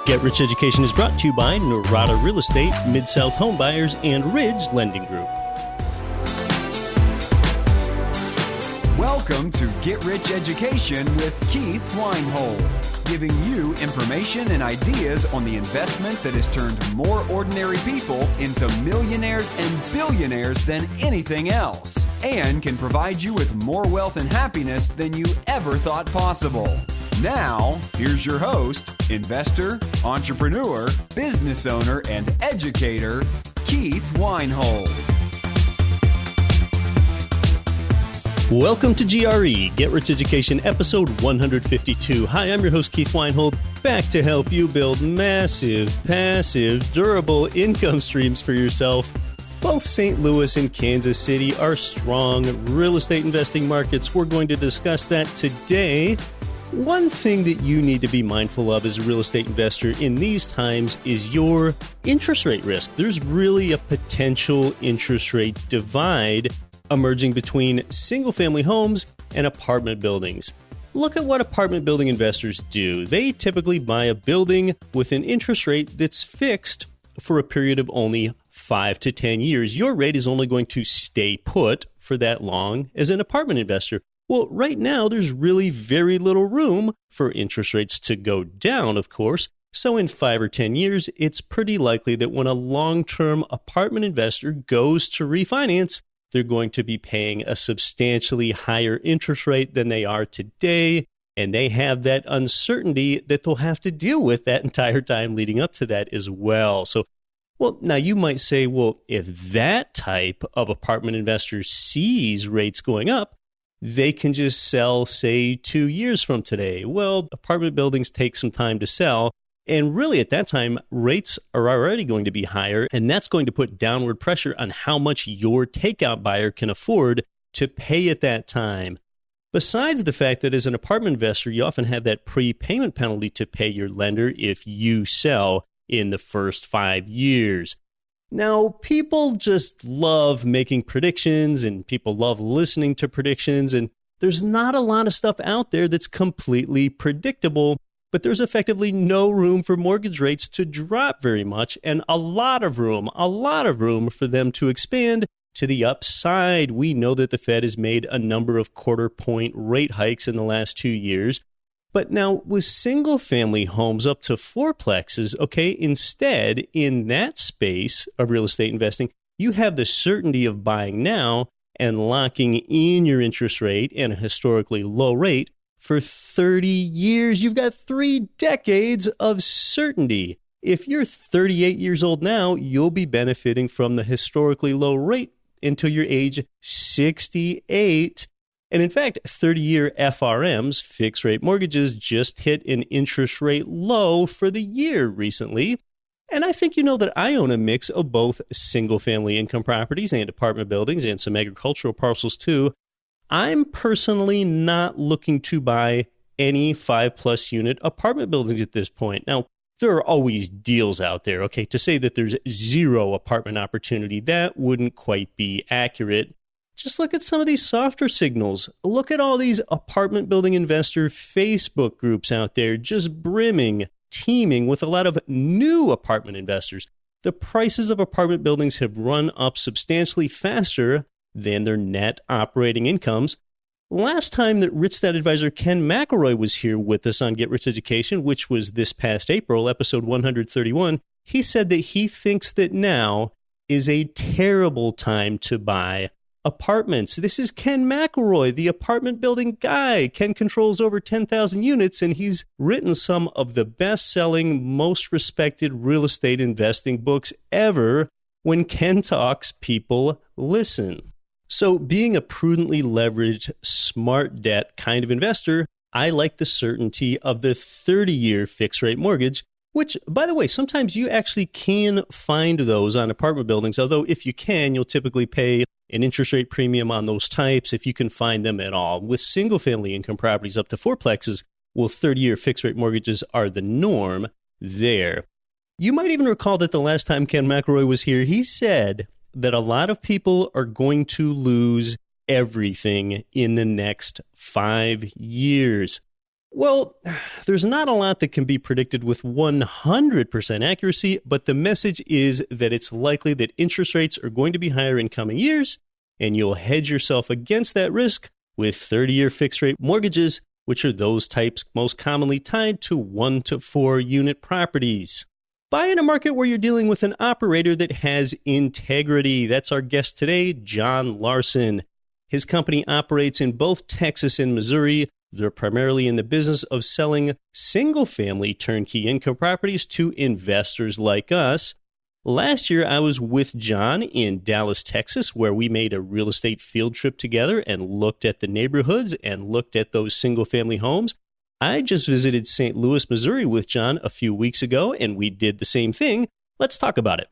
Get Rich Education is brought to you by Norada Real Estate, Mid-South Homebuyers, and Ridge Lending Group. Welcome to Get Rich Education with Keith Weinhold, giving you information and ideas on the investment that has turned more ordinary people into millionaires and billionaires than anything else, and can provide you with more wealth and happiness than you ever thought possible. Now, here's your host, investor, entrepreneur, business owner, and educator, Keith Weinhold. Welcome to GRE, Get Rich Education, episode 152. Hi, I'm your host, Keith Weinhold, back to help you build massive, passive, durable income streams for yourself. Both St. Louis and Kansas City are strong real estate investing markets. We're going to discuss that today. One thing that you need to be mindful of as a real estate investor in these times is your interest rate risk. There's really a potential interest rate divide emerging between single-family homes and apartment buildings. Look at what apartment building investors do. They typically buy a building with an interest rate that's fixed for a period of only 5 to 10 years. Your rate is only going to stay put for that long as an apartment investor. Well, right now, there's really very little room for interest rates to go down, of course. So in 5 or 10 years, it's pretty likely that when a long-term apartment investor goes to refinance, they're going to be paying a substantially higher interest rate than they are today. And they have that uncertainty that they'll have to deal with that entire time leading up to that as well. So, well, now you might say, well, if that type of apartment investor sees rates going up, they can just sell, say, 2 years from today. Well, apartment buildings take some time to sell. And really, at that time, rates are already going to be higher. And that's going to put downward pressure on how much your takeout buyer can afford to pay at that time. Besides the fact that as an apartment investor, you often have that prepayment penalty to pay your lender if you sell in the first 5 years. Now, people just love making predictions and people love listening to predictions, and there's not a lot of stuff out there that's completely predictable, but there's effectively no room for mortgage rates to drop very much and a lot of room for them to expand to the upside. We know that the Fed has made a number of quarter-point rate hikes in the last 2 years. But now with single-family homes up to fourplexes, okay, instead, in that space of real estate investing, you have the certainty of buying now and locking in your interest rate and a historically low rate for 30 years. You've got 3 decades of certainty. If you're 38 years old now, you'll be benefiting from the historically low rate until your age 68. And in fact, 30-year FRMs, fixed-rate mortgages, just hit an interest rate low for the year recently. And I think you know that I own a mix of both single-family income properties and apartment buildings and some agricultural parcels too. I'm personally not looking to buy any 5-plus unit apartment buildings at this point. Now, there are always deals out there, okay? To say that there's zero apartment opportunity, that wouldn't quite be accurate. Just look at some of these softer signals. Look at all these apartment building investor Facebook groups out there just teeming with a lot of new apartment investors. The prices of apartment buildings have run up substantially faster than their net operating incomes. Last time that Rich Dad Advisor Ken McElroy was here with us on Get Rich Education, which was this past April, episode 131, he said that he thinks that now is a terrible time to buy apartments. This is Ken McElroy, the apartment building guy. Ken controls over 10,000 units, and he's written some of the best-selling, most respected real estate investing books ever. When Ken talks, people listen. So being a prudently leveraged, smart debt kind of investor, I like the certainty of the 30-year fixed-rate mortgage, which, by the way, sometimes you actually can find those on apartment buildings, although if you can, you'll typically pay an interest rate premium on those types if you can find them at all. With single-family income properties up to fourplexes, well, 30-year fixed-rate mortgages are the norm there. You might even recall that the last time Ken McElroy was here, he said that a lot of people are going to lose everything in the next 5 years. Well, there's not a lot that can be predicted with 100% accuracy, but the message is that it's likely that interest rates are going to be higher in coming years, and you'll hedge yourself against that risk with 30-year fixed-rate mortgages, which are those types most commonly tied to 1 to 4 unit properties. Buy in a market where you're dealing with an operator that has integrity. That's our guest today, John Larson. His company operates in both Texas and Missouri. They're primarily in the business of selling single-family turnkey income properties to investors like us. Last year, I was with John in Dallas, Texas, where we made a real estate field trip together and looked at the neighborhoods and looked at those single-family homes. I just visited St. Louis, Missouri with John a few weeks ago, and we did the same thing. Let's talk about it.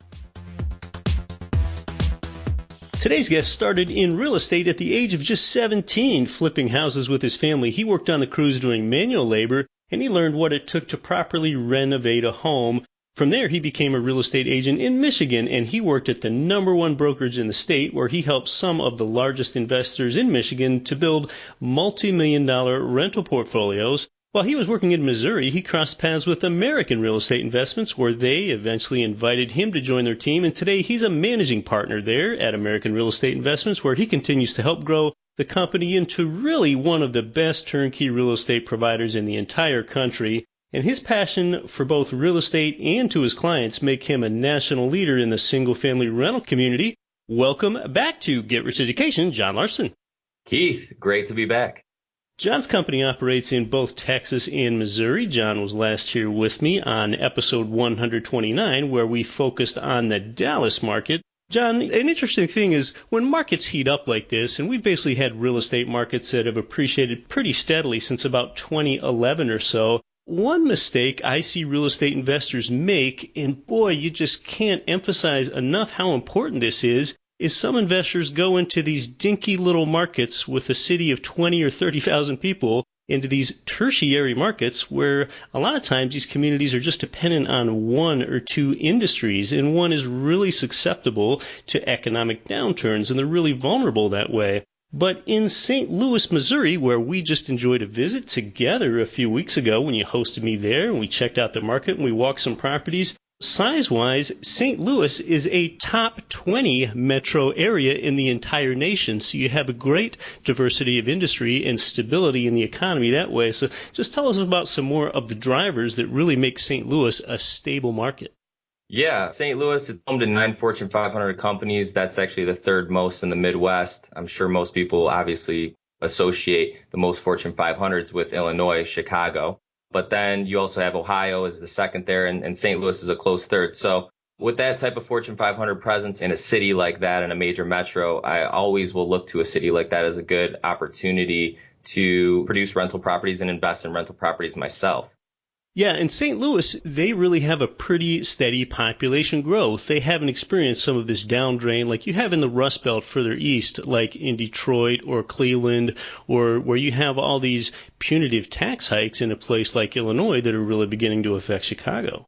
Today's guest started in real estate at the age of just 17, flipping houses with his family. He worked on the crews doing manual labor, and he learned what it took to properly renovate a home. From there, he became a real estate agent in Michigan, and he worked at the #1 brokerage in the state, where he helped some of the largest investors in Michigan to build multi-million-dollar rental portfolios. While he was working in Missouri, he crossed paths with American Real Estate Investments, where they eventually invited him to join their team, and today he's a managing partner there at American Real Estate Investments, where he continues to help grow the company into really one of the best turnkey real estate providers in the entire country. And his passion for both real estate and to his clients make him a national leader in the single-family rental community. Welcome back to Get Rich Education, John Larson. Keith, great to be back. John's company operates in both Texas and Missouri. John was last here with me on episode 129, where we focused on the Dallas market. John, an interesting thing is when markets heat up like this, and we've basically had real estate markets that have appreciated pretty steadily since about 2011 or so, one mistake I see real estate investors make, and boy, you just can't emphasize enough how important this is some investors go into these dinky little markets with a city of 20 or 30,000 people into these tertiary markets where a lot of times these communities are just dependent on 1 or 2 industries, and one is really susceptible to economic downturns, and they're really vulnerable that way. But in St. Louis, Missouri, where we just enjoyed a visit together a few weeks ago when you hosted me there, and we checked out the market and we walked some properties, size-wise, St. Louis is a top 20 metro area in the entire nation, so you have a great diversity of industry and stability in the economy that way. So just tell us about some more of the drivers that really make St. Louis a stable market. Yeah, St. Louis is home to 9 Fortune 500 companies. That's actually the 3rd most in the Midwest. I'm sure most people obviously associate the most Fortune 500s with Illinois, Chicago. But then you also have Ohio as the 2nd there, and St. Louis is a close 3rd. So with that type of Fortune 500 presence in a city like that, in a major metro, I always will look to a city like that as a good opportunity to produce rental properties and invest in rental properties myself. Yeah, in St. Louis, they really have a pretty steady population growth. They haven't experienced some of this down drain like you have in the Rust Belt further east, like in Detroit or Cleveland, or where you have all these punitive tax hikes in a place like Illinois that are really beginning to affect Chicago.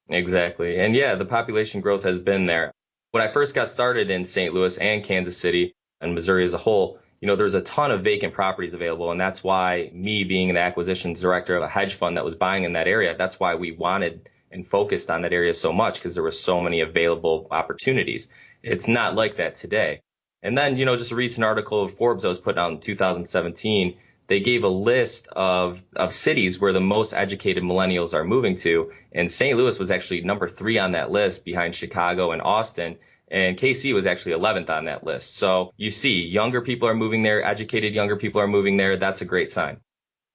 Exactly. And yeah, the population growth has been there. When I first got started in St. Louis and Kansas City and Missouri as a whole, there's a ton of vacant properties available. And that's why me being the acquisitions director of a hedge fund that was buying in that area, that's why we wanted and focused on that area so much, because there were so many available opportunities. It's not like that today. And then, just a recent article of Forbes that was put out in 2017, they gave a list of cities where the most educated millennials are moving to. And St. Louis was actually number 3 on that list behind Chicago and Austin. And KC was actually 11th on that list. So you see, younger people are moving there, educated younger people are moving there. That's a great sign.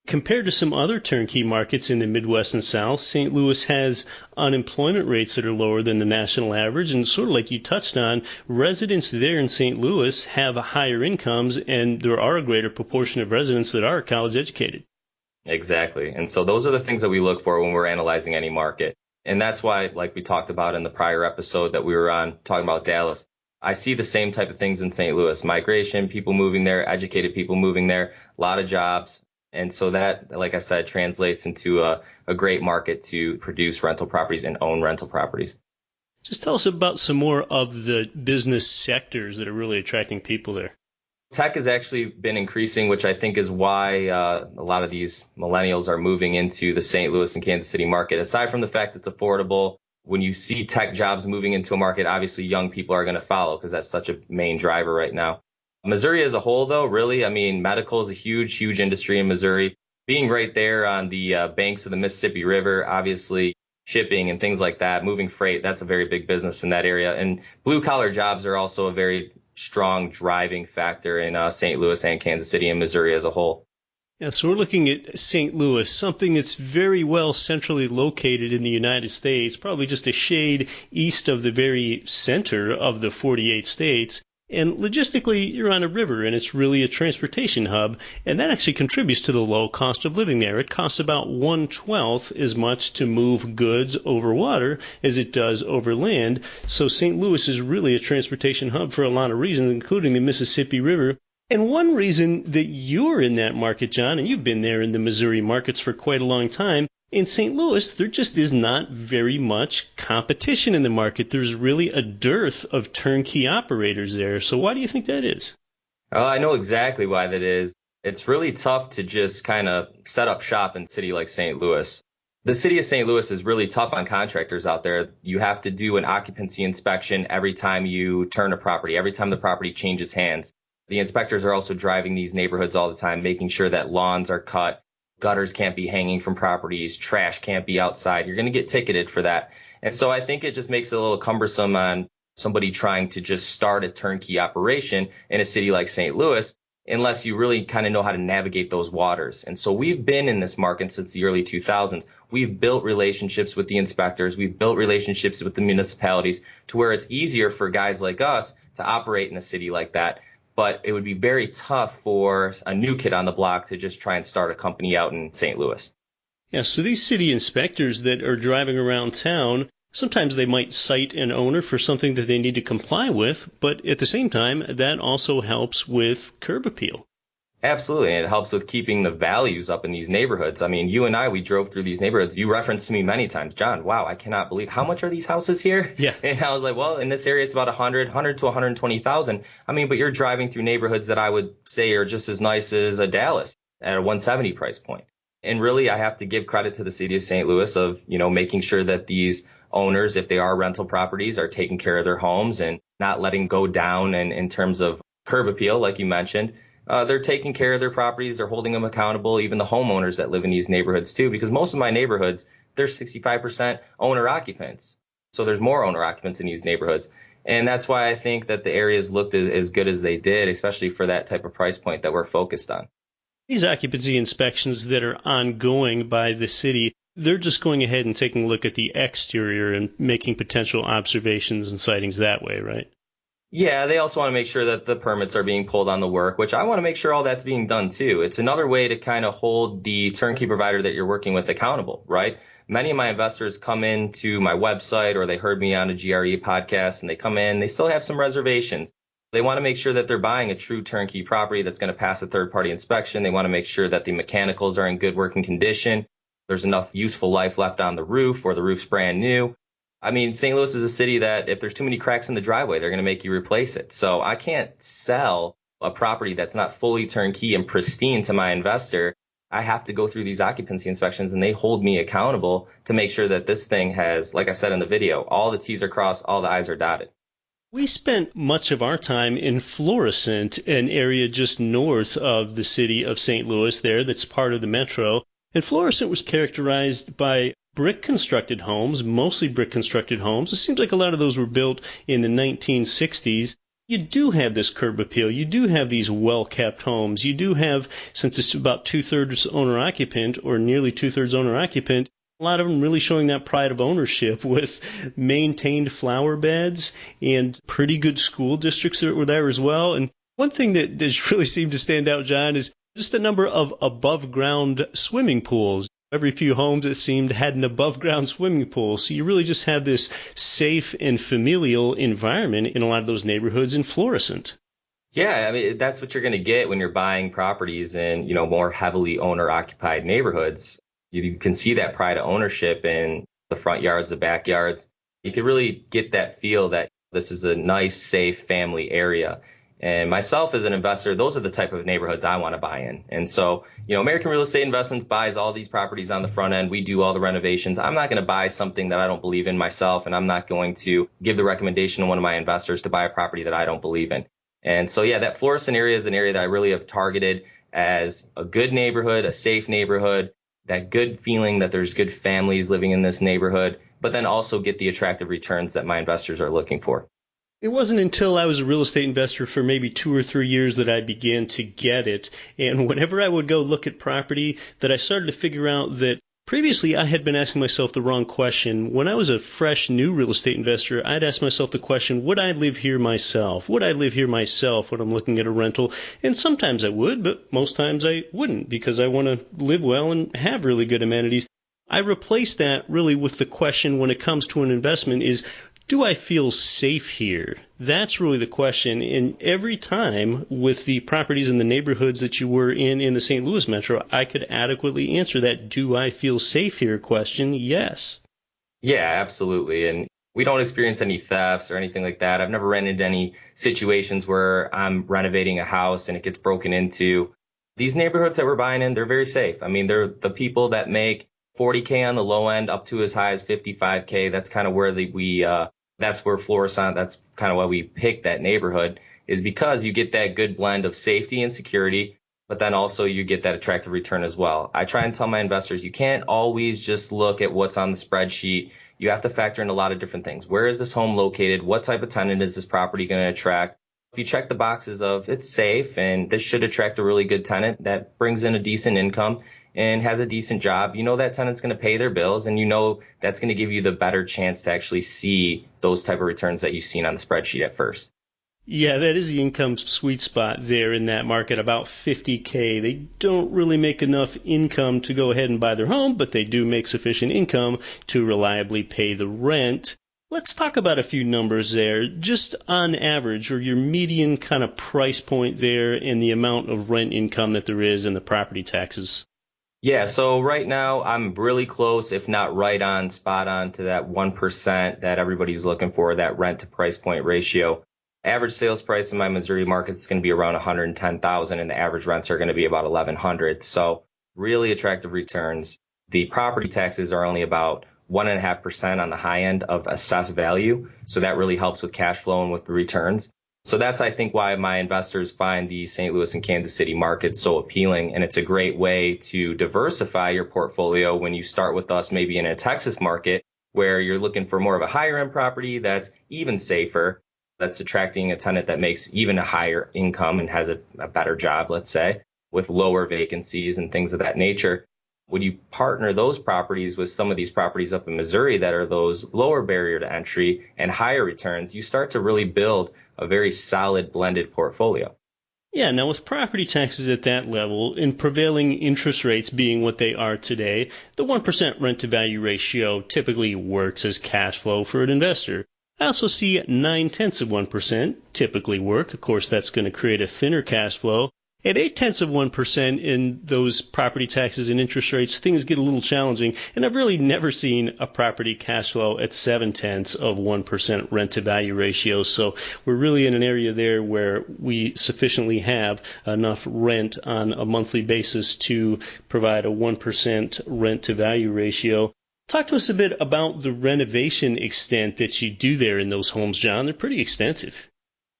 Compared to some other turnkey markets in the Midwest and South, St. Louis has unemployment rates that are lower than the national average. And sort of like you touched on, residents there in St. Louis have higher incomes, and there are a greater proportion of residents that are college educated. Exactly. And so those are the things that we look for when we're analyzing any market. And that's why, like we talked about in the prior episode that we were on, talking about Dallas, I see the same type of things in St. Louis. Migration, people moving there, educated people moving there, a lot of jobs. And so that, like I said, translates into a great market to produce rental properties and own rental properties. Just tell us about some more of the business sectors that are really attracting people there. Tech has actually been increasing, which I think is why a lot of these millennials are moving into the St. Louis and Kansas City market. Aside from the fact it's affordable, when you see tech jobs moving into a market, obviously young people are going to follow because that's such a main driver right now. Missouri as a whole, though, really, I mean, medical is a huge, huge industry in Missouri. Being right there on the banks of the Mississippi River, obviously shipping and things like that, moving freight, that's a very big business in that area. And blue collar jobs are also a very strong driving factor in St. Louis and Kansas City and Missouri as a whole. Yeah, so we're looking at St. Louis, something that's very well centrally located in the United States, probably just a shade east of the very center of the 48 states. And logistically, you're on a river, and it's really a transportation hub, and that actually contributes to the low cost of living there. It costs about 1/12 as much to move goods over water as it does over land. So St. Louis is really a transportation hub for a lot of reasons, including the Mississippi River. And one reason that you're in that market, John, and you've been there in the Missouri markets for quite a long time, in St. Louis, there just is not very much competition in the market. There's really a dearth of turnkey operators there. So why do you think that is? I know exactly why that is. It's really tough to just kind of set up shop in a city like St. Louis. The city of St. Louis is really tough on contractors out there. You have to do an occupancy inspection every time you turn a property, every time the property changes hands. The inspectors are also driving these neighborhoods all the time, making sure that lawns are cut, gutters can't be hanging from properties, trash can't be outside. You're going to get ticketed for that. And so I think it just makes it a little cumbersome on somebody trying to just start a turnkey operation in a city like St. Louis, unless you really kind of know how to navigate those waters. And so we've been in this market since the early 2000s. We've built relationships with the inspectors. We've built relationships with the municipalities to where it's easier for guys like us to operate in a city like that. But it would be very tough for a new kid on the block to just try and start a company out in St. Louis. Yeah, so these city inspectors that are driving around town, sometimes they might cite an owner for something that they need to comply with, but at the same time, that also helps with curb appeal. Absolutely, and it helps with keeping the values up in these neighborhoods. I mean, you and I, we drove through these neighborhoods. You referenced to me many times, John, wow, I cannot believe, how much are these houses here? Yeah. And I was like, well, in this area, it's about 100 to 120,000. I mean, but you're driving through neighborhoods that I would say are just as nice as a Dallas at a 170 price point. And really, I have to give credit to the city of St. Louis of, making sure that these owners, if they are rental properties, are taking care of their homes and not letting go down in terms of curb appeal, like you mentioned. They're taking care of their properties. They're holding them accountable, even the homeowners that live in these neighborhoods, too, because most of my neighborhoods, they're 65% owner-occupants. So there's more owner-occupants in these neighborhoods. And that's why I think that the areas looked as good as they did, especially for that type of price point that we're focused on. These occupancy inspections that are ongoing by the city, they're just going ahead and taking a look at the exterior and making potential observations and sightings that way, right? Yeah, they also want to make sure that the permits are being pulled on the work, which I want to make sure all that's being done too. It's another way to kind of hold the turnkey provider that you're working with accountable, right? Many of my investors come into my website or they heard me on a GRE podcast and they come in, they still have some reservations. They want to make sure that they're buying a true turnkey property that's going to pass a third-party inspection. They want to make sure that the mechanicals are in good working condition. There's enough useful life left on the roof or the roof's brand new. I mean, St. Louis is a city that if there's too many cracks in the driveway, they're going to make you replace it. So I can't sell a property that's not fully turnkey and pristine to my investor. I have to go through these occupancy inspections and they hold me accountable to make sure that this thing has, like I said in the video, all the T's are crossed, all the I's are dotted. We spent much of our time in Florissant, an area just north of the city of St. Louis there that's part of the metro. And Florissant was characterized by brick-constructed homes, mostly brick-constructed homes. It seems like a lot of those were built in the 1960s. You do have this curb appeal. You do have these well-kept homes. You do have, since it's about two-thirds owner-occupant or nearly two-thirds owner-occupant, a lot of them really showing that pride of ownership with maintained flower beds and pretty good school districts that were there as well. And one thing that really seemed to stand out, John, is just the number of above-ground swimming pools. Every few homes, it seemed, had an above-ground swimming pool. So you really just have this safe and familial environment in a lot of those neighborhoods in Florissant. Yeah, I mean, that's what you're going to get when you're buying properties in, more heavily owner-occupied neighborhoods. You can see that pride of ownership in the front yards, the backyards. You can really get that feel that this is a nice, safe family area. And myself as an investor, those are the type of neighborhoods I want to buy in. And so, American Real Estate Investments buys all these properties on the front end. We do all the renovations. I'm not going to buy something that I don't believe in myself, and I'm not going to give the recommendation to one of my investors to buy a property that I don't believe in. And so, yeah, that Florissant area is an area that I really have targeted as a good neighborhood, a safe neighborhood, that good feeling that there's good families living in this neighborhood, but then also get the attractive returns that my investors are looking for. It wasn't until I was a real estate investor for maybe 2 or 3 years that I began to get it. And whenever I would go look at property, that I started to figure out that previously I had been asking myself the wrong question. When I was a fresh new real estate investor, I'd ask myself the question, would I live here myself? Would I live here myself when I'm looking at a rental? And sometimes I would, but most times I wouldn't, because I want to live well and have really good amenities. I replaced that really with the question when it comes to an investment is, do I feel safe here? That's really the question. And every time with the properties in the neighborhoods that you were in the St. Louis metro, I could adequately answer that do I feel safe here question, yes. Yeah, absolutely. And we don't experience any thefts or anything like that. I've never ran into any situations where I'm renovating a house and it gets broken into. These neighborhoods that we're buying in, they're very safe. I mean, they're the people that make $40K on the low end up to as high as $55K. That's kind of where that's where Florissant, that's kind of why we picked that neighborhood, is because you get that good blend of safety and security, but then also you get that attractive return as well. I try and tell my investors, you can't always just look at what's on the spreadsheet. You have to factor in a lot of different things. Where is this home located? What type of tenant is this property going to attract? If you check the boxes of it's safe and this should attract a really good tenant that brings in a decent income and has a decent job, that tenant's going to pay their bills, and that's going to give you the better chance to actually see those type of returns that you've seen on the spreadsheet at first. Yeah, that is the income sweet spot there in that market, about $50K. They don't really make enough income to go ahead and buy their home, but they do make sufficient income to reliably pay the rent. Let's talk about a few numbers there, just on average, or your median kind of price point there and the amount of rent income that there is and the property taxes. Yeah, so right now I'm really close, if not right on, spot on to that 1% that everybody's looking for, that rent to price point ratio. Average sales price in my Missouri market is going to be around $110,000, and the average rents are going to be about $1,100. So really attractive returns. The property taxes are only about 1.5% on the high end of assessed value. So that really helps with cash flow and with the returns. So that's, I think, why my investors find the St. Louis and Kansas City markets so appealing. And it's a great way to diversify your portfolio when you start with us maybe in a Texas market where you're looking for more of a higher end property that's even safer, that's attracting a tenant that makes even a higher income and has a better job, let's say, with lower vacancies and things of that nature. When you partner those properties with some of these properties up in Missouri that are those lower barrier to entry and higher returns, you start to really build a very solid blended portfolio. Yeah, now with property taxes at that level and prevailing interest rates being what they are today, the 1% rent-to-value ratio typically works as cash flow for an investor. I also see 0.9% typically work. Of course, that's going to create a thinner cash flow. At 0.8% in those property taxes and interest rates, things get a little challenging, and I've really never seen a property cash flow at 0.7% rent-to-value ratio. So we're really in an area there where we sufficiently have enough rent on a monthly basis to provide a 1% rent-to-value ratio. Talk to us a bit about the renovation extent that you do there in those homes, John. They're pretty extensive.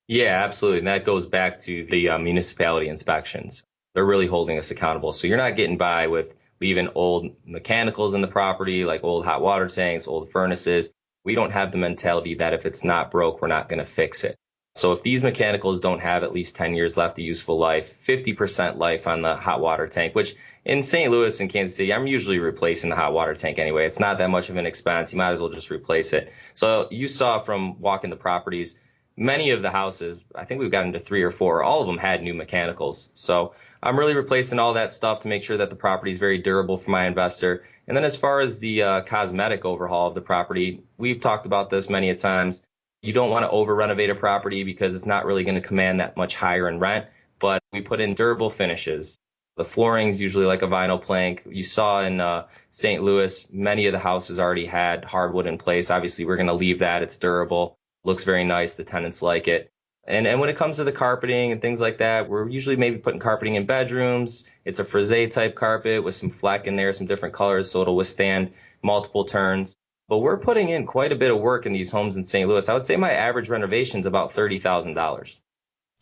Yeah, absolutely. And that goes back to the municipality inspections. They're really holding us accountable. So you're not getting by with leaving old mechanicals in the property, like old hot water tanks, old furnaces. We don't have the mentality that if it's not broke, we're not going to fix it. So if these mechanicals don't have at least 10 years left of useful life, 50% life on the hot water tank, which in St. Louis and Kansas City, I'm usually replacing the hot water tank anyway. It's not that much of an expense. You might as well just replace it. So you saw from walking the properties, many of the houses, I think we've gotten to 3 or 4, all of them had new mechanicals. So I'm really replacing all that stuff to make sure that the property is very durable for my investor. And then as far as the cosmetic overhaul of the property, we've talked about this many a times. You don't want to over renovate a property because it's not really going to command that much higher in rent, but we put in durable finishes. The flooring is usually like a vinyl plank. You saw in St. Louis, many of the houses already had hardwood in place. Obviously, we're going to leave that. It's durable. Looks very nice. The tenants like it. And when it comes to the carpeting and things like that, we're usually maybe putting carpeting in bedrooms. It's a frisé type carpet with some fleck in there, some different colors, so it'll withstand multiple turns. But we're putting in quite a bit of work in these homes in St. Louis. I would say my average renovation is about $30,000.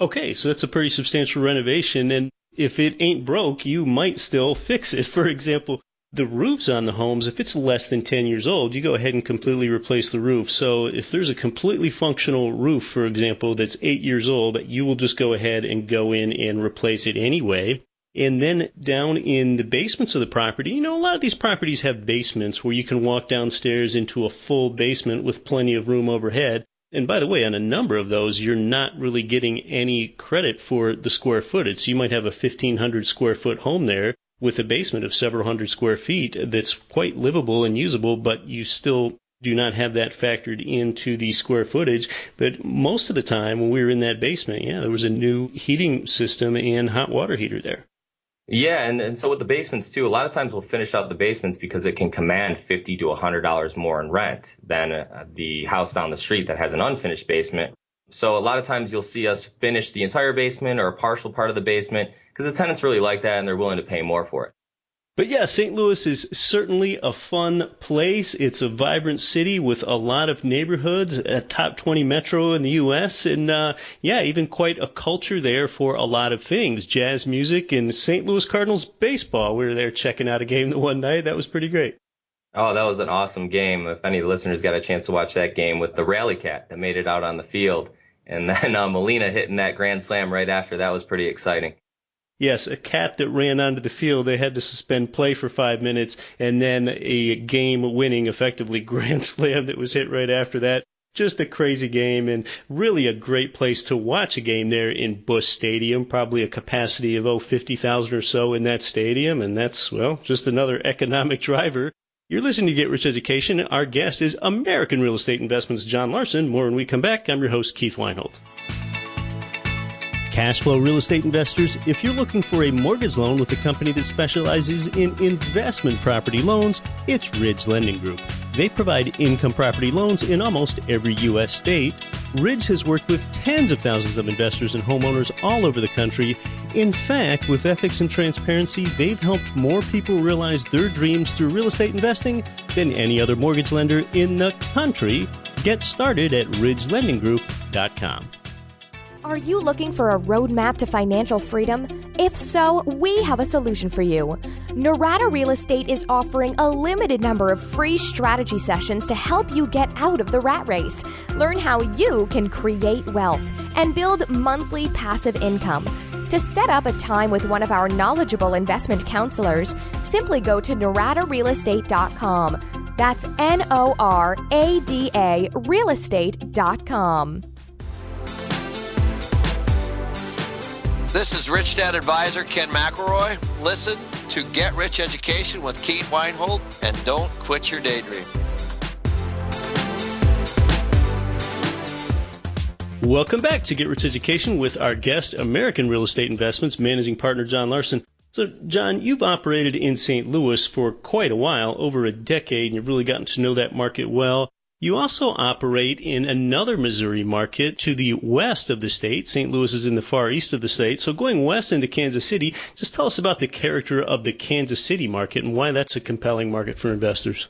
Okay, so that's a pretty substantial renovation. And if it ain't broke, you might still fix it. For example, the roofs on the homes, if it's less than 10 years old, you go ahead and completely replace the roof. So if there's a completely functional roof, for example, that's 8 years old, you will just go ahead and go in and replace it anyway. And then down in the basements of the property, a lot of these properties have basements where you can walk downstairs into a full basement with plenty of room overhead. And by the way, on a number of those, you're not really getting any credit for the square footage. So you might have a 1,500 square foot home there with a basement of several hundred square feet that's quite livable and usable, but you still do not have that factored into the square footage. But most of the time when we were in that basement, there was a new heating system and hot water heater there. Yeah, and so with the basements too, a lot of times we'll finish out the basements because it can command $50 to $100 more in rent than the house down the street that has an unfinished basement. So a lot of times you'll see us finish the entire basement or a partial part of the basement because the tenants really like that and they're willing to pay more for it. But yeah, St. Louis is certainly a fun place. It's a vibrant city with a lot of neighborhoods, a top 20 metro in the U.S., and even quite a culture there for a lot of things. Jazz music and St. Louis Cardinals baseball. We were there checking out a game the one night. That was pretty great. Oh, that was an awesome game. If any of the listeners got a chance to watch that game with the rally cat that made it out on the field, and then Molina hitting that grand slam right after, that was pretty exciting. Yes, a cat that ran onto the field. They had to suspend play for 5 minutes, and then a game-winning, effectively, grand slam that was hit right after that. Just a crazy game, and really a great place to watch a game there in Busch Stadium. Probably a capacity of 50,000 or so in that stadium, and that's, just another economic driver. You're listening to Get Rich Education. Our guest is American Real Estate Investments' John Larson. More when we come back. I'm your host, Keith Weinhold. Cash flow real estate investors, if you're looking for a mortgage loan with a company that specializes in investment property loans, it's Ridge Lending Group. They provide income property loans in almost every U.S. state. Ridge has worked with tens of thousands of investors and homeowners all over the country. In fact, with ethics and transparency, they've helped more people realize their dreams through real estate investing than any other mortgage lender in the country. Get started at ridgelendinggroup.com. Are you looking for a roadmap to financial freedom? If so, we have a solution for you. Norada Real Estate is offering a limited number of free strategy sessions to help you get out of the rat race. Learn how you can create wealth and build monthly passive income. To set up a time with one of our knowledgeable investment counselors, simply go to noradarealestate.com. That's NORADA realestate.com. This is Rich Dad Advisor Ken McElroy. Listen to Get Rich Education with Keith Weinhold and don't quit your daydream. Welcome back to Get Rich Education with our guest, American Real Estate Investments Managing Partner John Larson. So, John, you've operated in St. Louis for quite a while, over a decade, and you've really gotten to know that market well. You also operate in another Missouri market to the west of the state. St. Louis is in the far east of the state. So going west into Kansas City, just tell us about the character of the Kansas City market and why that's a compelling market for investors.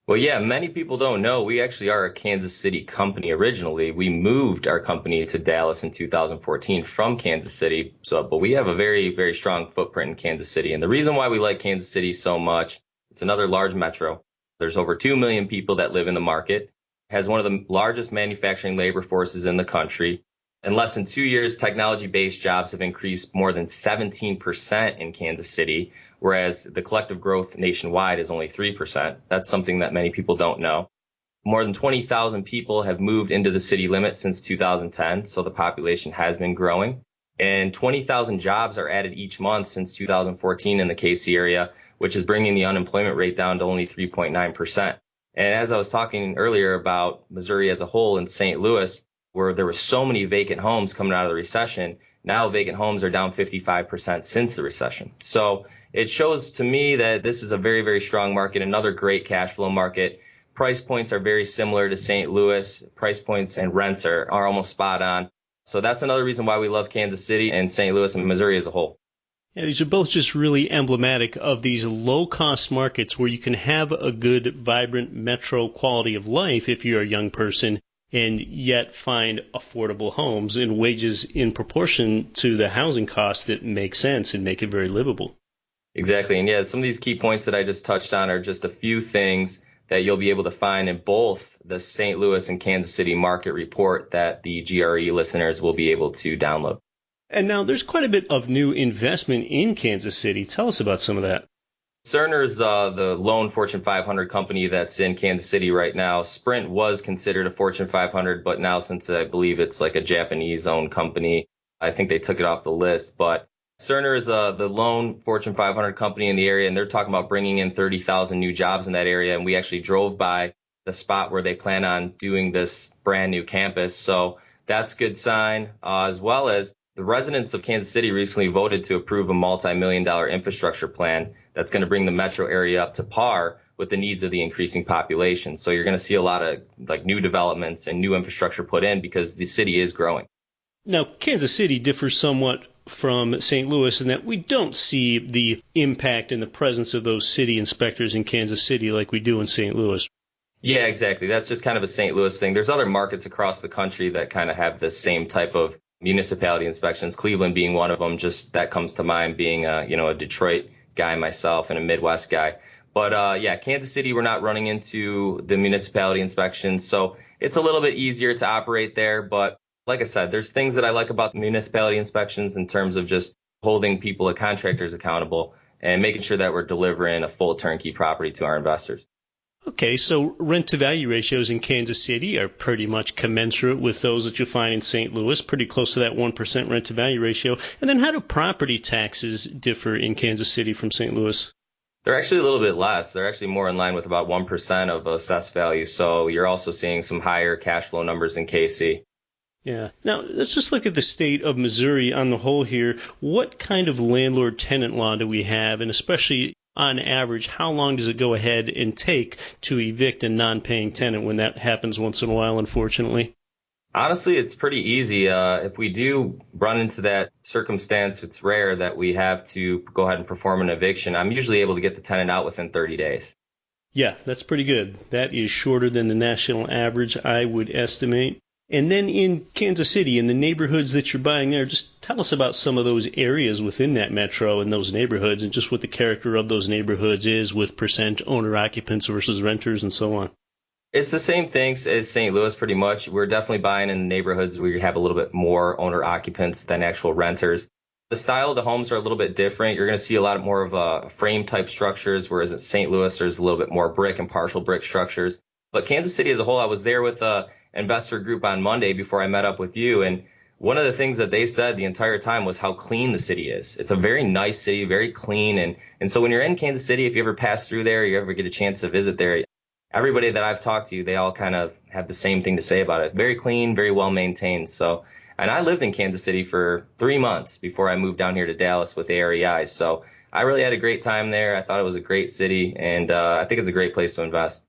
Well, yeah, many people don't know we actually are a Kansas City company originally. We moved our company to Dallas in 2014 from Kansas City. But we have a very, very strong footprint in Kansas City. And the reason why we like Kansas City so much, it's another large metro. There's over 2 million people that live in the market, has one of the largest manufacturing labor forces in the country. In less than 2 years, technology-based jobs have increased more than 17% in Kansas City, whereas the collective growth nationwide is only 3%. That's something that many people don't know. More than 20,000 people have moved into the city limits since 2010, so the population has been growing. And 20,000 jobs are added each month since 2014 in the KC area, which is bringing the unemployment rate down to only 3.9%. And as I was talking earlier about Missouri as a whole and St. Louis, where there were so many vacant homes coming out of the recession, now vacant homes are down 55% since the recession. So it shows to me that this is a very, very strong market, another great cash flow market. Price points are very similar to St. Louis. Price points and rents are almost spot on. So that's another reason why we love Kansas City and St. Louis and Missouri as a whole. Yeah, these are both just really emblematic of these low-cost markets where you can have a good, vibrant metro quality of life if you're a young person and yet find affordable homes and wages in proportion to the housing costs that make sense and make it very livable. Exactly. And yeah, some of these key points that I just touched on are just a few things that you'll be able to find in both the St. Louis and Kansas City market report that the GRE listeners will be able to download. And now there's quite a bit of new investment in Kansas City. Tell us about some of that. Cerner's the lone Fortune 500 company that's in Kansas City right now. Sprint was considered a Fortune 500, but now since I believe it's like a Japanese-owned company, I think they took it off the list. But Cerner is the lone Fortune 500 company in the area, and they're talking about bringing in 30,000 new jobs in that area. And we actually drove by the spot where they plan on doing this brand new campus. So that's a good sign, as well as the residents of Kansas City recently voted to approve a multi-million-dollar infrastructure plan that's going to bring the metro area up to par with the needs of the increasing population. So you're going to see a lot of new developments and new infrastructure put in because the city is growing. Now, Kansas City differs somewhat from St. Louis in that we don't see the impact and the presence of those city inspectors in Kansas City like we do in St. Louis. Yeah, exactly. That's just kind of a St. Louis thing. There's other markets across the country that kind of have the same type of municipality inspections, Cleveland being one of them. Just that comes to mind, being a Detroit guy myself and a Midwest guy. But Kansas City, we're not running into the municipality inspections, so it's a little bit easier to operate there. But like I said, there's things that I like about the municipality inspections in terms of just holding people, contractors accountable and making sure that we're delivering a full turnkey property to our investors. Okay, so rent-to-value ratios in Kansas City are pretty much commensurate with those that you'll find in St. Louis, pretty close to that 1% rent-to-value ratio. And then how do property taxes differ in Kansas City from St. Louis? They're actually a little bit less. They're actually more in line with about 1% of assessed value. So you're also seeing some higher cash flow numbers in KC. Yeah. Now, let's just look at the state of Missouri on the whole here. What kind of landlord-tenant law do we have, and especially on average, how long does it go ahead and take to evict a non-paying tenant when that happens once in a while, unfortunately? Honestly, it's pretty easy. If we do run into that circumstance, it's rare that we have to go ahead and perform an eviction. I'm usually able to get the tenant out within 30 days. Yeah, that's pretty good. That is shorter than the national average, I would estimate. And then in Kansas City, in the neighborhoods that you're buying there, just tell us about some of those areas within that metro and those neighborhoods and just what the character of those neighborhoods is with percent owner-occupants versus renters and so on. It's the same things as St. Louis pretty much. We're definitely buying in neighborhoods where you have a little bit more owner-occupants than actual renters. The style of the homes are a little bit different. You're going to see a lot more of frame-type structures, whereas at St. Louis there's a little bit more brick and partial brick structures. But Kansas City as a whole, I was there with investor group on Monday before I met up with you. And one of the things that they said the entire time was how clean the city is. It's a very nice city, very clean. And so when you're in Kansas City, if you ever pass through there, you ever get a chance to visit there, everybody that I've talked to, they all kind of have the same thing to say about it. Very clean, very well maintained. So, and I lived in Kansas City for 3 months before I moved down here to Dallas with AREI. So I really had a great time there. I thought it was a great city, and I think it's a great place to invest.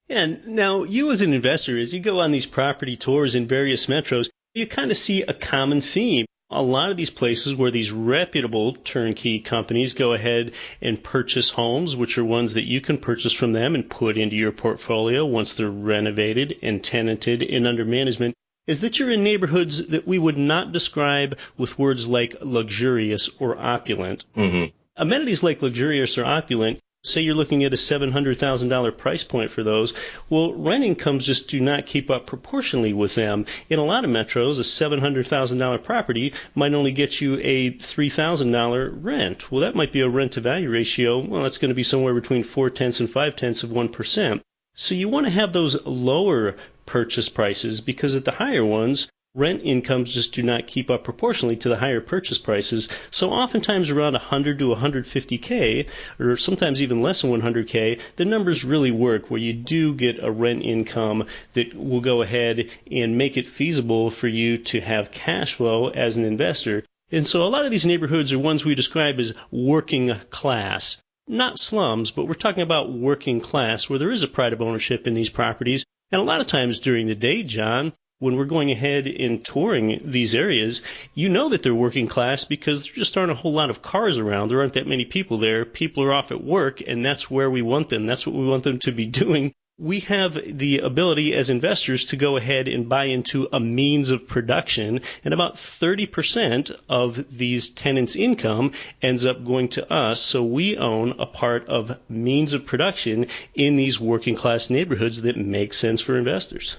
And now, you as an investor, as you go on these property tours in various metros, you kind of see a common theme. A lot of these places where these reputable turnkey companies go ahead and purchase homes, which are ones that you can purchase from them and put into your portfolio once they're renovated and tenanted and under management, is that you're in neighborhoods that we would not describe with words like luxurious or opulent. Mm-hmm. Amenities like luxurious or opulent, say you're looking at a $700,000 price point for those, well, rent incomes just do not keep up proportionally with them. In a lot of metros, a $700,000 property might only get you a $3,000 rent. Well, that might be a rent-to-value ratio. Well, that's going to be somewhere between 0.4 and 0.5%. So you want to have those lower purchase prices because at the higher ones, rent incomes just do not keep up proportionally to the higher purchase prices. So oftentimes around 100 to 150K, or sometimes even less than 100K, the numbers really work where you do get a rent income that will go ahead and make it feasible for you to have cash flow as an investor. And so a lot of these neighborhoods are ones we describe as working class. Not slums, but we're talking about working class where there is a pride of ownership in these properties. And a lot of times during the day, John, when we're going ahead and touring these areas, you know that they're working class because there just aren't a whole lot of cars around. There aren't that many people there. People are off at work, and that's where we want them. That's what we want them to be doing. We have the ability as investors to go ahead and buy into a means of production, and about 30% of these tenants' income ends up going to us. So we own a part of means of production in these working class neighborhoods that make sense for investors.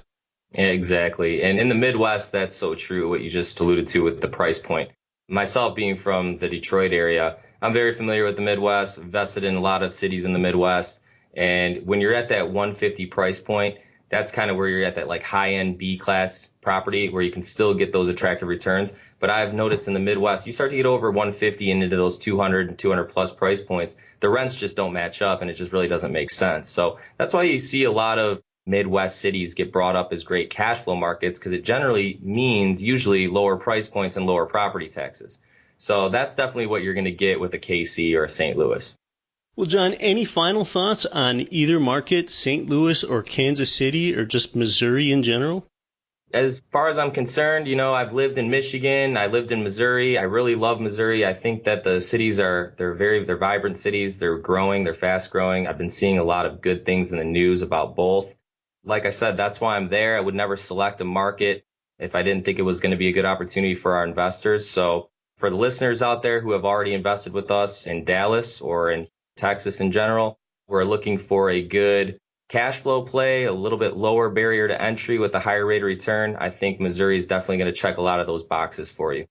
Yeah, exactly. And in the Midwest, that's so true, what you just alluded to with the price point. Myself being from the Detroit area, I'm very familiar with the Midwest, invested in a lot of cities in the Midwest. And when you're at that 150 price point, that's kind of where you're at that like high-end B-class property where you can still get those attractive returns. But I've noticed in the Midwest, you start to get over 150 and into those 200 and 200 plus price points, the rents just don't match up and it just really doesn't make sense. So that's why you see a lot of Midwest cities get brought up as great cash flow markets, because it generally means usually lower price points and lower property taxes. So that's definitely what you're going to get with a KC or a St. Louis. Well, John, any final thoughts on either market, St. Louis or Kansas City, or just Missouri in general? As far as I'm concerned, I've lived in Michigan. I lived in Missouri. I really love Missouri. I think that the cities they're vibrant cities. They're growing. They're fast growing. I've been seeing a lot of good things in the news about both. Like I said, that's why I'm there. I would never select a market if I didn't think it was going to be a good opportunity for our investors. So for the listeners out there who have already invested with us in Dallas or in Texas in general, we're looking for a good cash flow play, a little bit lower barrier to entry with a higher rate of return. I think Missouri is definitely going to check a lot of those boxes for you.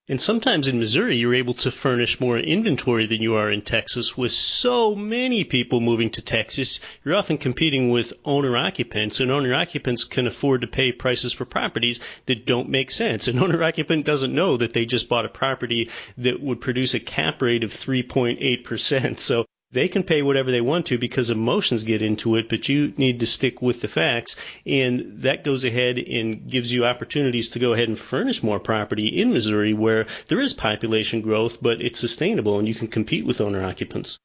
And sometimes in Missouri, you're able to furnish more inventory than you are in Texas. With so many people moving to Texas, you're often competing with owner-occupants, and owner-occupants can afford to pay prices for properties that don't make sense. An owner-occupant doesn't know that they just bought a property that would produce a cap rate of 3.8%. So they can pay whatever they want to because emotions get into it, but you need to stick with the facts. And that goes ahead and gives you opportunities to go ahead and furnish more property in Missouri where there is population growth, but it's sustainable and you can compete with owner-occupants.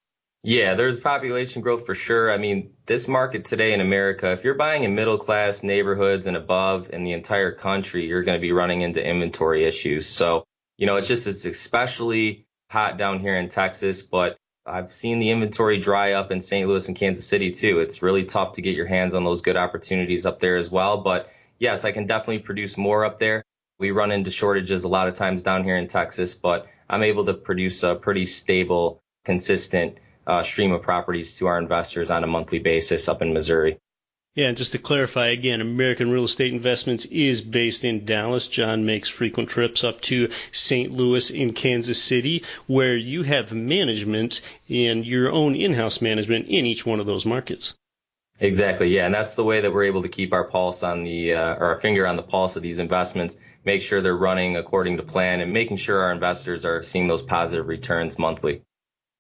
Yeah, there's population growth for sure. I mean, this market today in America, if you're buying in middle-class neighborhoods and above in the entire country, you're going to be running into inventory issues. So, it's especially hot down here in Texas, but I've seen the inventory dry up in St. Louis and Kansas City, too. It's really tough to get your hands on those good opportunities up there as well. But yes, I can definitely produce more up there. We run into shortages a lot of times down here in Texas, but I'm able to produce a pretty stable, consistent stream of properties to our investors on a monthly basis up in Missouri. Yeah, and just to clarify again, American Real Estate Investments is based in Dallas. John makes frequent trips up to St. Louis and Kansas City, where you have management and your own in-house management in each one of those markets. Exactly, yeah, and that's the way that we're able to keep our pulse on or our finger on the pulse of these investments, make sure they're running according to plan, and making sure our investors are seeing those positive returns monthly.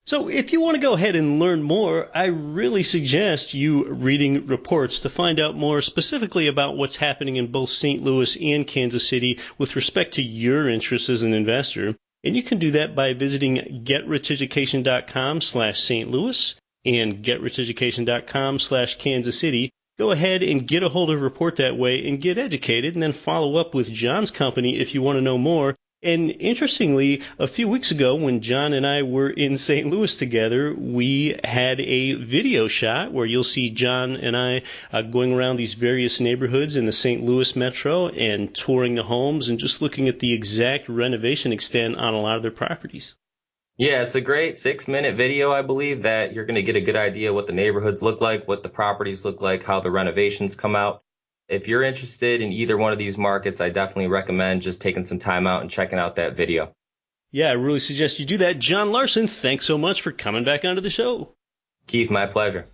So if you want to go ahead and learn more, I really suggest you reading reports to find out more specifically about what's happening in both St. Louis and Kansas City with respect to your interests as an investor. And you can do that by visiting GetRichEducation.com/St. Louis and GetRichEducation.com/Kansas City. Go ahead and get a hold of a report that way and get educated, and then follow up with John's company if you want to know more. And interestingly, a few weeks ago when John and I were in St. Louis together, we had a video shot where you'll see John and I going around these various neighborhoods in the St. Louis metro and touring the homes and just looking at the exact renovation extent on a lot of their properties. Yeah, it's a great 6-minute video, I believe, that you're going to get a good idea what the neighborhoods look like, what the properties look like, how the renovations come out. If you're interested in either one of these markets, I definitely recommend just taking some time out and checking out that video. Yeah, I really suggest you do that. John Larson, thanks so much for coming back onto the show. Keith, my pleasure.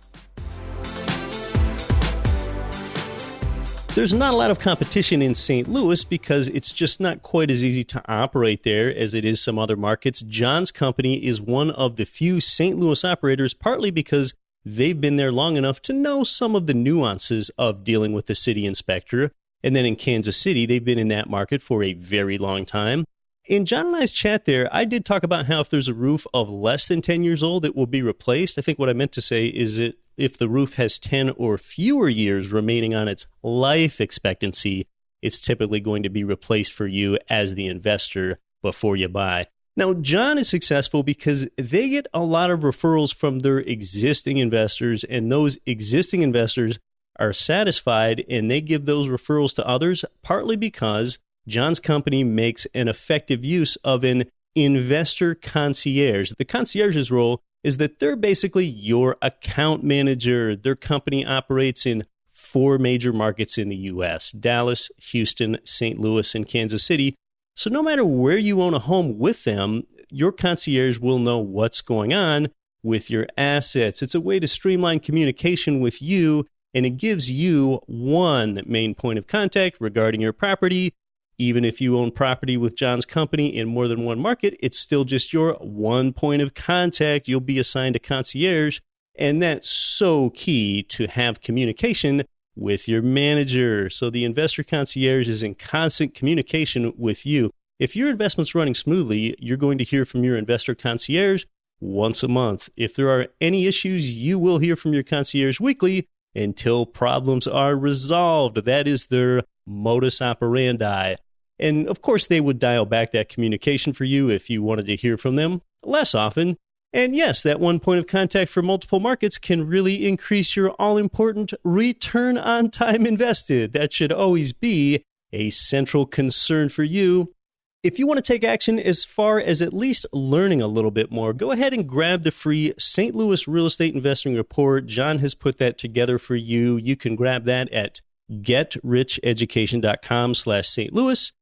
There's not a lot of competition in St. Louis because it's just not quite as easy to operate there as it is some other markets. John's company is one of the few St. Louis operators, partly because they've been there long enough to know some of the nuances of dealing with the city inspector. And then in Kansas City, they've been in that market for a very long time. In John and I's chat there, I did talk about how if there's a roof of less than 10 years old, it will be replaced. I think what I meant to say is that if the roof has 10 or fewer years remaining on its life expectancy, it's typically going to be replaced for you as the investor before you buy. Now, John is successful because they get a lot of referrals from their existing investors, and those existing investors are satisfied, and they give those referrals to others, partly because John's company makes an effective use of an investor concierge. The concierge's role is that they're basically your account manager. Their company operates in 4 major markets in the U.S., Dallas, Houston, St. Louis, and Kansas City. So no matter where you own a home with them, your concierge will know what's going on with your assets. It's a way to streamline communication with you, and it gives you one main point of contact regarding your property. Even if you own property with John's company in more than one market, it's still just your one point of contact. You'll be assigned a concierge, and that's so key to have communication with your manager. So the investor concierge is in constant communication with you. If your investment's running smoothly, you're going to hear from your investor concierge once a month. If there are any issues, you will hear from your concierge weekly until problems are resolved. That is their modus operandi. And of course, they would dial back that communication for you if you wanted to hear from them less often. And yes, that one point of contact for multiple markets can really increase your all-important return on time invested. That should always be a central concern for you. If you want to take action as far as at least learning a little bit more, go ahead and grab the free St. Louis Real Estate Investing Report. John has put that together for you. You can grab that at getricheducation.com/St. Louis.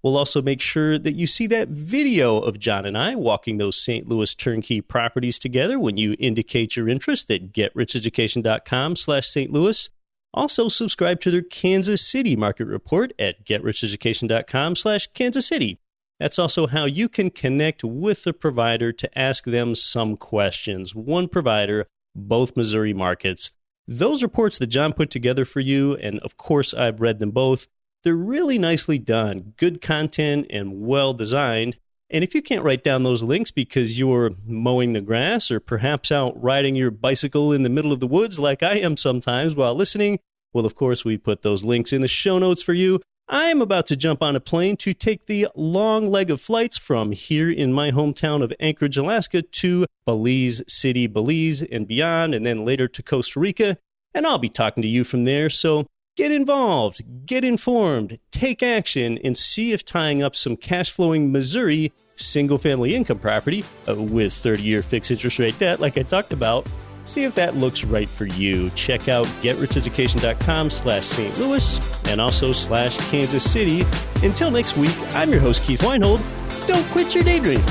We'll also make sure that you see that video of John and I walking those St. Louis turnkey properties together when you indicate your interest at getricheducation.com/St. Louis. Also, subscribe to their Kansas City market report at getricheducation.com/Kansas City. That's also how you can connect with the provider to ask them some questions. One provider, both Missouri markets. Those reports that John put together for you, and of course I've read them both, they're really nicely done, good content, and well-designed. And if you can't write down those links because you're mowing the grass or perhaps out riding your bicycle in the middle of the woods like I am sometimes while listening, well, of course, we put those links in the show notes for you. I am about to jump on a plane to take the long leg of flights from here in my hometown of Anchorage, Alaska, to Belize City, Belize, and beyond, and then later to Costa Rica. And I'll be talking to you from there, so get involved, get informed, take action, and see if tying up some cash-flowing Missouri single-family income property with 30-year fixed interest rate debt, like I talked about, see if that looks right for you. Check out getricheducation.com/St. Louis and also /Kansas City. Until next week, I'm your host, Keith Weinhold. Don't quit your daydream.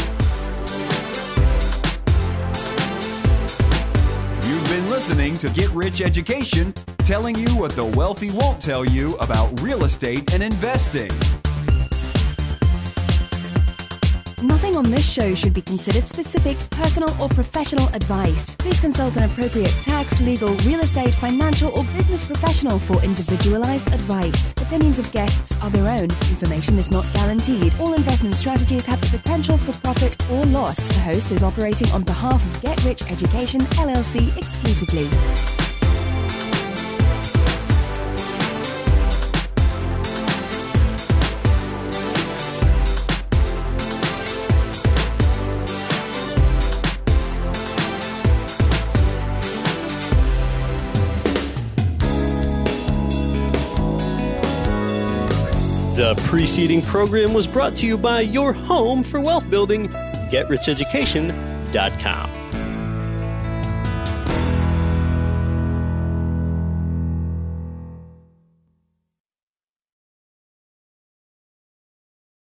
You've been listening to Get Rich Education, telling you what the wealthy won't tell you about real estate and investing. Nothing on this show should be considered specific, personal, or professional advice. Please consult an appropriate tax, legal, real estate, financial, or business professional for individualized advice. Opinions of guests are their own. Information is not guaranteed. All investment strategies have the potential for profit or loss. The host is operating on behalf of Get Rich Education, LLC exclusively. The preceding program was brought to you by your home for wealth building, getricheducation.com.